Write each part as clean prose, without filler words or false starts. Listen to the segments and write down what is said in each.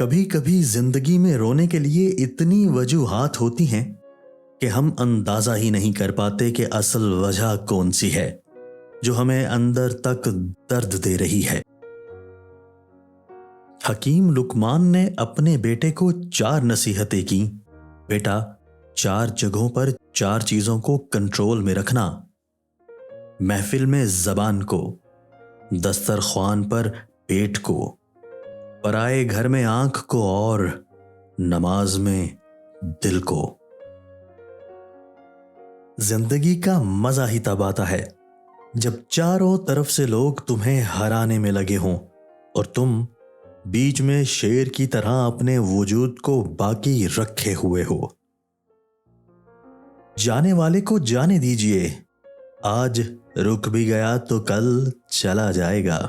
کبھی کبھی زندگی میں رونے کے لیے اتنی وجوہات ہوتی ہیں کہ ہم اندازہ ہی نہیں کر پاتے کہ اصل وجہ کون سی ہے جو ہمیں اندر تک درد دے رہی ہے۔ حکیم لقمان نے اپنے بیٹے کو 4 نصیحتیں کی۔ بیٹا، 4 جگہوں پر 4 چیزوں کو کنٹرول میں رکھنا: محفل میں زبان کو، دسترخوان پر پیٹ کو، پرائے گھر میں آنکھ کو، اور نماز میں دل کو۔ زندگی کا مزہ ہی تب آتا ہے جب چاروں طرف سے لوگ تمہیں ہرانے میں لگے ہوں اور تم بیچ میں شیر کی طرح اپنے وجود کو باقی رکھے ہوئے ہو۔ جانے والے کو جانے دیجئے، آج رک بھی گیا تو کل چلا جائے گا۔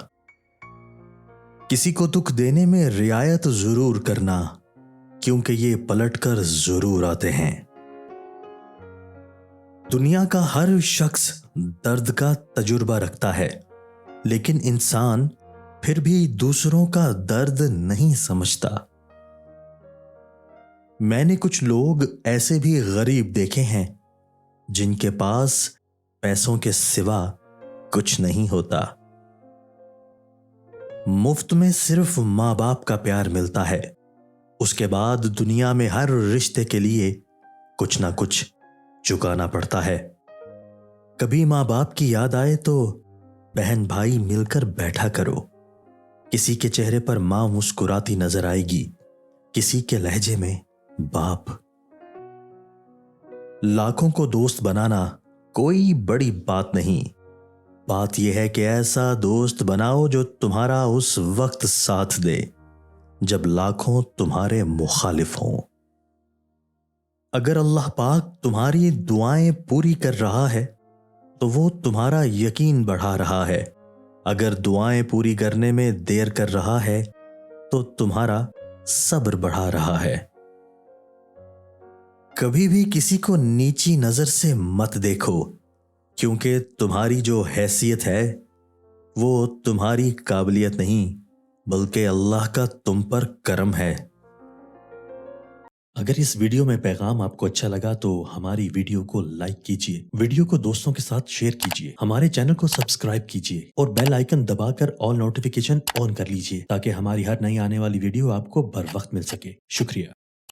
کسی کو دکھ دینے میں رعایت ضرور کرنا، کیونکہ یہ پلٹ کر ضرور آتے ہیں۔ دنیا کا ہر شخص درد کا تجربہ رکھتا ہے، لیکن انسان پھر بھی دوسروں کا درد نہیں سمجھتا۔ میں نے کچھ لوگ ایسے بھی غریب دیکھے ہیں جن کے پاس پیسوں کے سوا کچھ نہیں ہوتا۔ مفت میں صرف ماں باپ کا پیار ملتا ہے، اس کے بعد دنیا میں ہر رشتے کے لیے کچھ نہ کچھ چکانا پڑتا ہے۔ کبھی ماں باپ کی یاد آئے تو بہن بھائی مل کر بیٹھا کرو۔ کسی کے چہرے پر ماں مسکراتی نظر آئے گی، کسی کے لہجے میں باپ۔ لاکھوں کو دوست بنانا کوئی بڑی بات نہیں، بات یہ ہے کہ ایسا دوست بناؤ جو تمہارا اس وقت ساتھ دے جب لاکھوں تمہارے مخالف ہوں۔ اگر اللہ پاک تمہاری دعائیں پوری کر رہا ہے تو وہ تمہارا یقین بڑھا رہا ہے، اگر دعائیں پوری کرنے میں دیر کر رہا ہے تو تمہارا صبر بڑھا رہا ہے۔ کبھی بھی کسی کو نیچی نظر سے مت دیکھو، کیونکہ تمہاری جو حیثیت ہے وہ تمہاری قابلیت نہیں بلکہ اللہ کا تم پر کرم ہے۔ اگر اس ویڈیو میں پیغام آپ کو اچھا لگا تو ہماری ویڈیو کو لائک کیجئے، ویڈیو کو دوستوں کے ساتھ شیئر کیجئے، ہمارے چینل کو سبسکرائب کیجئے اور بیل آئیکن دبا کر آل نوٹیفیکیشن آن کر لیجئے تاکہ ہماری ہر نئی آنے والی ویڈیو آپ کو بر وقت مل سکے۔ شکریہ۔